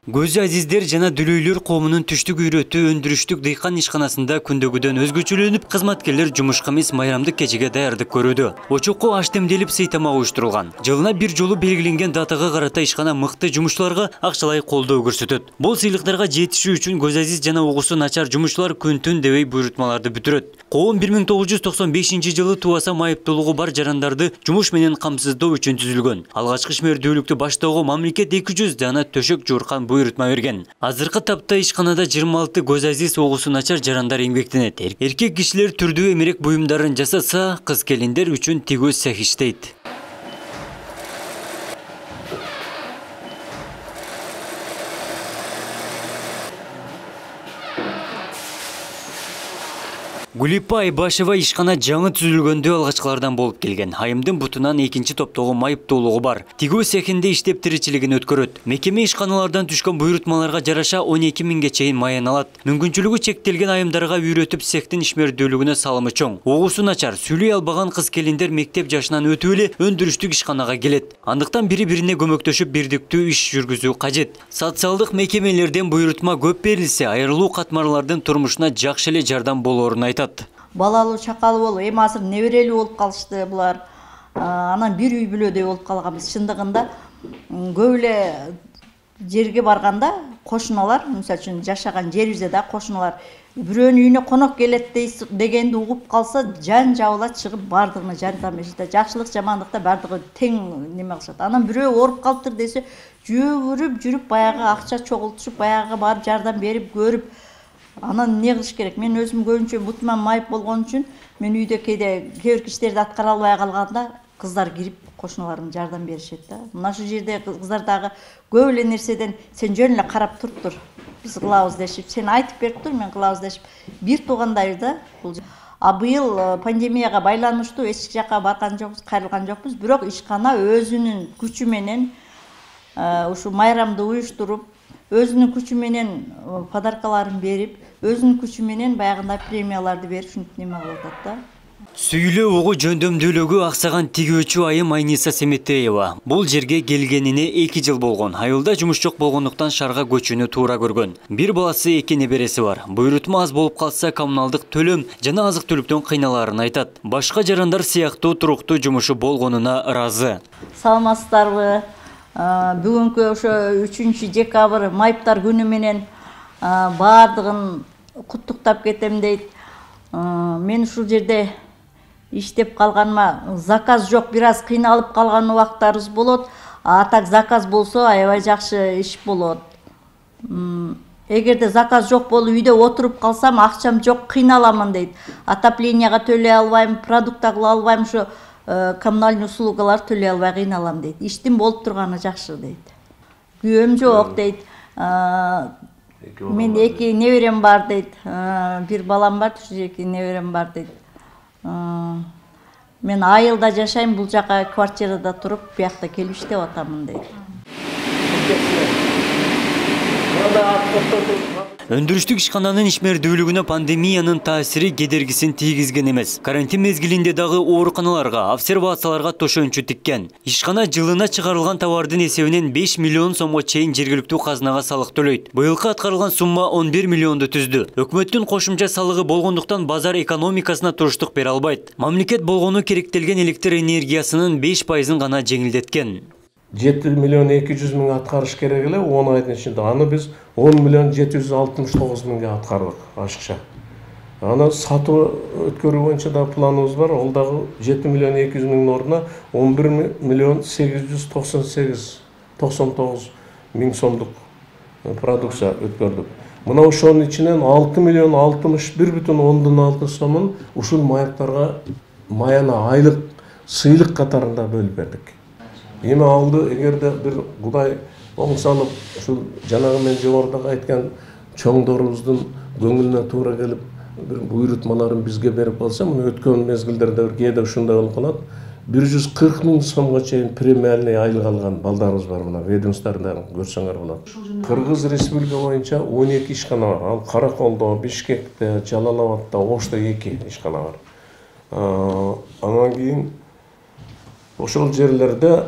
Көзү азиздер жана дүлөйлөр коомунун түштүк үйрөтүү өндүрүштүк дыйкан ишканасында күндөгүдөн өзгөчөлөнүп, кызматкерлер жумушка эмес майрамдык кечеге даярдык көрүүдө. Очокко аш демделип сыйтама уюштурулган. Жылына бир жолу белгиленген датага карата ишкана мыкты жумушчуларга акчалай колдоо көрсөтөт. Бул сыйлыктарга жетишүү үчүн көз азиз жана угусу начар жумушчулар күн-түн дебей буйрутмаларды бүтүрөт. Коом 1995-жылы тубаса майыптуулугу бар жарандарды жумуш менен камсыздоо үчүн түзүлгөн. Алгачкы ишмердүүлүктү баштоого мамлекет 200 жана төшөк жууркан буйрутма берген. Азыркы тапта ишканада 26 көз азиз угусу начар жарандар эмгектенет. Эркек кишилер түрдүү эмерек буюмдарын жасаса, кыз келиндер үчүн тигөө цех иштейт. Гулипа Айбашева ишкана жаңы түзүлгөндө алгачкылардан болуп келген. Айымдын бутунан экинчи топтогу майыптуулугу бар. Тигөө цехинде иштеп тиричилигин өткөрөт. Мекеме ишканалардан түшкөн буйрутмаларга жараша 12 миңге чейин майын алат. Мүмкүнчүлүгү чектелген айымдарга үйрөтүп цехтин ишмердүүлүгүнө салымы чоң. Угусу начар, сүйлөй албаган кыз келиндер мектеп жашынан өтүп эле өндүрүштүк ишканага келет. Андыктан бири-бирине көмөктөшүп бирдиктүү иш жүргүзүү кажет. Социалдык мекемелерден буйрутма көп берилсе, айрылуу катмарлардын турмушуна жакшы эле жардам болоорун айтат. Балалуу чакалуу болуп, эми азыр неберелүү болуп калышты булар. Анан бир үй бүлөдөй болуп калганбыз. Чындыгында көп эле жерге барганда кошуналар, мисалы үчүн жашаган жерибизде да кошуналар бирөөнүн үйүнө конок келет дегенди угуп калса, жан жабыла чыгып бардыгына жардам беришет. Жакшылык, жамандыкта бардыгы тең неме кылышат. Анан бирөө ооруп калыптыр десе, жүрүп баягы акча чогултушуп, баягы барып жардам берип көрүп, анан не кылыш керек? Мен өзүм көбүнчө бутума майып болгон үчүн мен үйдө кээ бир иштерди аткара албай калганда кыздар кирип кошуналарым жардам беришет да. Мына шу жерде кыздар дагы көп эле нерседен сен жөн эле карап туруп тур. Биз кылабыз дешип, сен айтып берип тур, мен кылабыз дешип бир туугандайбыз да. Быйыл пандемияга байланыштуу эч жака барган жокпуз, кайрылган жокпуз, бирок ишкана өзүнүн күчү менен ушу майрамды уюштуруп, өзүнүн күчү менен подаркаларын берип, өзүнүн күчү менен баягындай премияларды берип, ушинтип неме кылып атат да. Сүйүлө угу жөндөмдүүлүгү аксаган тигөөчү айым Айниса Семетеева. Бул жерге келгенине 2 жыл болгон. Айылда жумуш жок болгондуктан шаарга көчүүнү туура көргөн. Бир баласы, 2 небереси бар. Буйрутма аз болуп калса, коммуналдык төлөм жана азык-түлүктөн кыйналаарын айтат. Башка жарандар сыяктуу туруктуу жумушу болгонуна ыраазы. Саламатсыздарбы? Бүгүнкү ошо 3 декабрь майыптар күнү менен бардыгын куттуктап кетем дейт. Мен ушул жерде иштеп калганыма заказ жок, бир аз кыйналып калган убактарыбыз болот. Так заказ болсо аябай жакшы иш болот. Эгерде заказ жок болуп үйдө отуруп калсам, акчам жок, кыйналамын дейт. Отоплениега төлөй албайм, продукт кыла албайм, ушу коммунальный услугалар төлөй албай кыйналам дейт. Иштин болуп турганы жакшы дейт. Күйөөм жок дейт. Мен 2 неберем бар дейт. Бир балам бар, 2 неберем бар дейт. Мен айылда жашайм, бул жака квартирада туруп, биякта келип иштеп атамын дейт. Өндүрүштүк ишкананын ишмердүүлүгүнө пандемиянын таасири кедергисин тийгизген эмес. Карантин мезгилинде дагы ооруканаларга, обсервацияларга төшөнчү тиккен. Ишкана жылына чыгарылган товардын эсебинен 5 миллион сомго чейин жергиликтүү казынага салык төлөйт. Быйылкы аткарылган сумма 11 миллионду түздү. Өкмөттүн кошумча салыгы болгондуктан базар экономикасына туруштук бере албайт. Мамлекет болгону керектелген электр энергиясынын 5%-ын гана жеңилдеткен. 7 миллион 200 миң аткарыш керек эле 10 айдын ичинде. Аны биз 10 миллион 769 миңге аткардык ашыкча. Аны сатуу өткөрүү боюнча да планыбыз бар. Ол дагы 7 миллион 200 миңдин ордуна 11 миллион 899 миң сомдук продукция өткөрдүк. Мына ошонун ичинен 6 миллион 61,6 сомун ушул майыптарга маяна айлык сыйлык катарында бөлүп бердик. Эми алды, эгерде бир Кудай оң салып, ушул жанагы мен жогоруда айткан чоңдорубуздун көңүлүнө туура келип, бир буйрутмаларын бизге берип калса, мына өткөн мезгилдерде кээде ушундай болуп калат. 140 миң сомго чейин премиальный айлык алган балдарыбыз бар, мына ведомстволордон көрсөңөр болот. Кыргыз Республика боюнча 12 ишкана бар. Ал Караколдо, Бишкекте, Жалал-Абадта, Ошто 2 ишкана бар. Анан кийин ошол жерлерде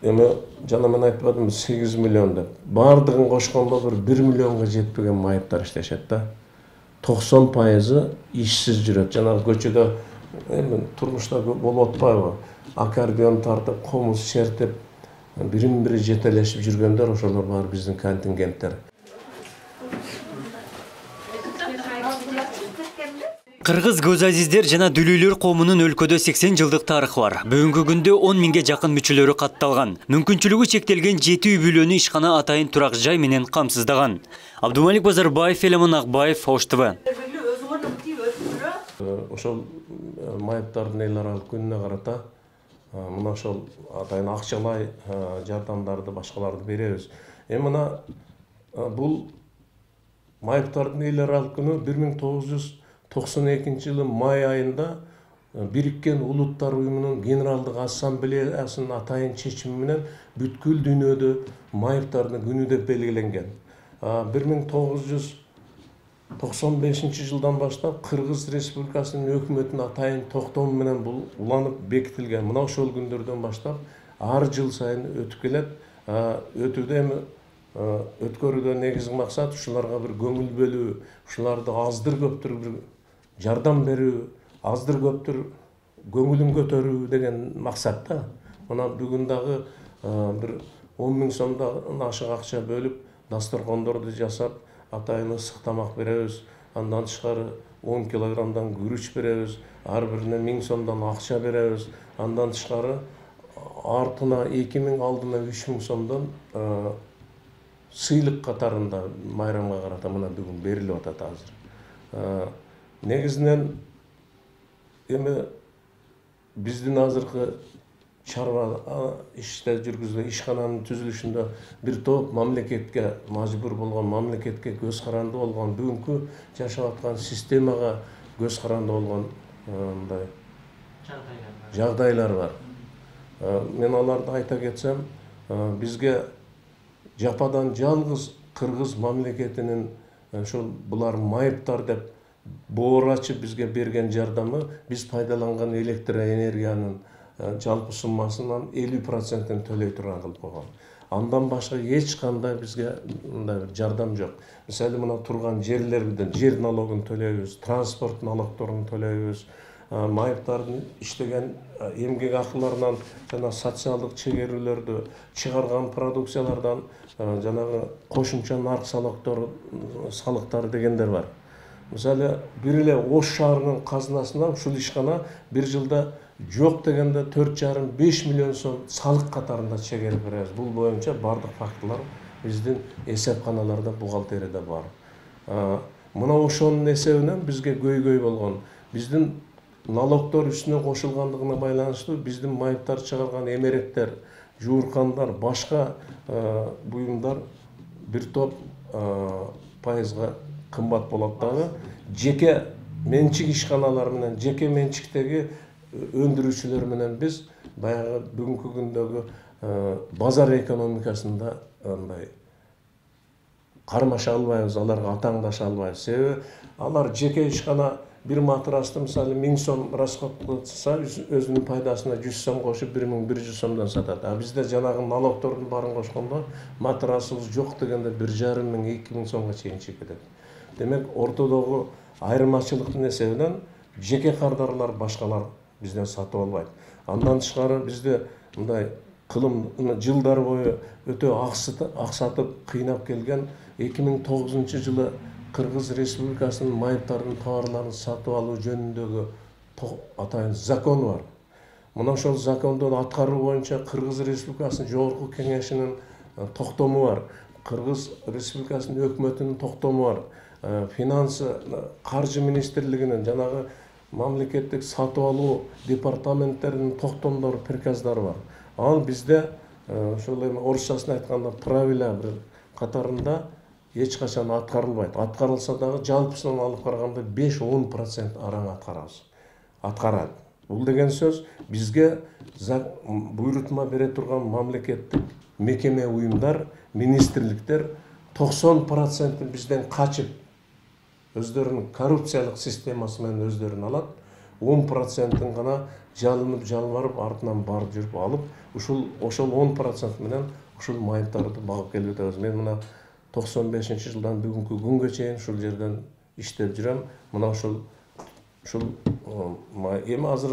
эми жана мен айтып атам 8 миллион деп. Бардыгын кошкондо bir 1 миллионго жетпеген майыптар иштешет да. 90% ишсиз жүрөт. Жана көчөдө эми турмушта болуп атпайбы? Аккордеон тартып, комуз чертип, бирин-бири жетелешип жүргөндөр ошолор баары биздин контингенттер. Кыргыз көзазиздер жана дүлүйлөр коомунун өлкөдө 80 жылдык тарыхы бар. Бүгүнкү күндө 10 миңге жакын мүчөлөрү катталган. Мүмкүнчүлүгү чектелген 7 үй бүлөнү ишкана атайын турак жай менен камсыздаган. Абдумалик Базарбаев, Элемон Акбаев, Ош ТВ. Ошол майыптардын эл аралык күнүнө карата мына ошол атайын акчалай жардамдарды башкаларды беребиз. Эми мына бул майыптардын эл аралык күнү 1992 жылы май айында Бириккен Улуттар уюмунун Генералдык ассамблеясынын атайын чечими менен бүткүл дүйнөдө майыптардын күнү деп белгиленген. 1995 жылдан баштап Кыргыз Республикасынын өкмөтүнүн атайын токтому менен бул уланып бекитилген. Мына ошол күндөрдөн баштап ар жыл сайын өтүп келет. Өтүүдө эми өткөрүүдө негизги максат ушуларга бир көңүл бөлүү, ушуларды аздыр көптүр бир жардам берүү, аздыр көптүр көңүлүн көтөрүү деген максат да. Мына бүгүн дагы бир 10 миң сомдон ашык акча бөлүп, дасторкондорду жасап, атайын ысык тамак беребиз. Андан тышкары 10 килограммдан күрүч беребиз, ар бирине 1000 сомдон акча беребиз. Андан тышкары артына 2 миң, алдына 3 миң сомдон сыйлык катарында майрамга карата мына бүгүн берилип атат азыр. Негизинен эми биздин азыркы чарба иште жүргүзгөн ишкананын түзүлүшүндө бир топ мамлекетке мажбур болгон, мамлекетке көз каранды болгон, бүгүнкү жашап аткан системага көз каранды болгон мындай жагдайлар бар. Мен аларды айта кетсем, бизге жападан жалгыз Кыргыз мамлекетинин ошол булар майыптар деп боор ачып бизге берген жардамы, биз пайдаланган электр энергиянын жалпы суммасынан 50%-ын төлөй турган кылып койгон. Андан башка эч кандай бизге мындай бир жардам жок. Мисалы мына турган жерлерден жер налогун төлөйбүз, транспорт налогторун төлөйбүз, майыптардын иштеген эмгек акыларынан жана социалдык чегерүүлөрдү чыгарган продукциялардан жанагы кошумча нарк салыктары дегендер бар. Мисалы бир эле Ош шаарынын казынасынан ушул ишкана бир жылда жок дегенде 4,5-5 миллион сом салык катарында чегерип беребиз. Бул боюнча бардык фактылар биздин эсепканаларда, бухгалтерияда бар. Мына ошонун эсебинен бизге көйгөй болгон. Биздин налогтор үстүнө кошулгандыгына байланыштуу биздин майыптар чыгарган эмеректер, жууркандар, башка буюмдар бир топ пайызга кымбат болот дагы. Жеке менчик ишканалар менен, жеке менчиктеги өндүрүүчүлөр менен биз баягы бүгүнкү күндөгү базар экономикасында андай кармаша албайбыз, аларга атаңдаша албайбыз. Себеби алар жеке ишкана бир матрасты мисалы 1000 сом расходтса, өзүнүн пайдасына 100 сом кошуп 1100 сомдон сатат. А бизде жанагы налогтордун баарын кошкондо матрасыбыз жок дегенде 1,5 миң, 2 миң сомго чейин чыгып кетет. Демек, ортодогу айырмачылыктын эсебинен жеке кардарлар башкалар бизден сатып албайт. Андан тышкары бизде мындай кылым жылдар бою өтө аксатып кыйнап келген 2009 жылы Кыргыз Республикасынын майыптардын товарларын сатып алуу жөнүндөгү атайын закон бар. Мына ошол законду аткаруу боюнча Кыргыз Республикасынын Жогорку Кеңешинин токтому бар. Кыргыз Республикасынын өкмөтүнүн токтому бар. Каржы министрлигинин жанагы мамлекеттик сатып алуу департаменттеринин токтомдору, приказдары бар. Ал бизде ошол эми орусчасын айтканда правила бир катарында эч качан аткарылбайт. Аткарылса дагы жалпысынан алып караганда 5-10% араң аткарат. Бул деген сөз бизге буйрутма бере турган мамлекеттик мекеме, уюмдар, министрликтер 90% бизден качып өздөрүнүн коррупциялык системасы менен өздөрүн алат. 10%-ын гана жалынып жалбарып артынан барып жүрүп алып, ошол 10% менен ушул майыптарды багып келип атабыз. Мен мына 95-жылдан бүгүнкү күнгө чейин ушул жерден иштеп жүрөм. Мына ушул эми азыр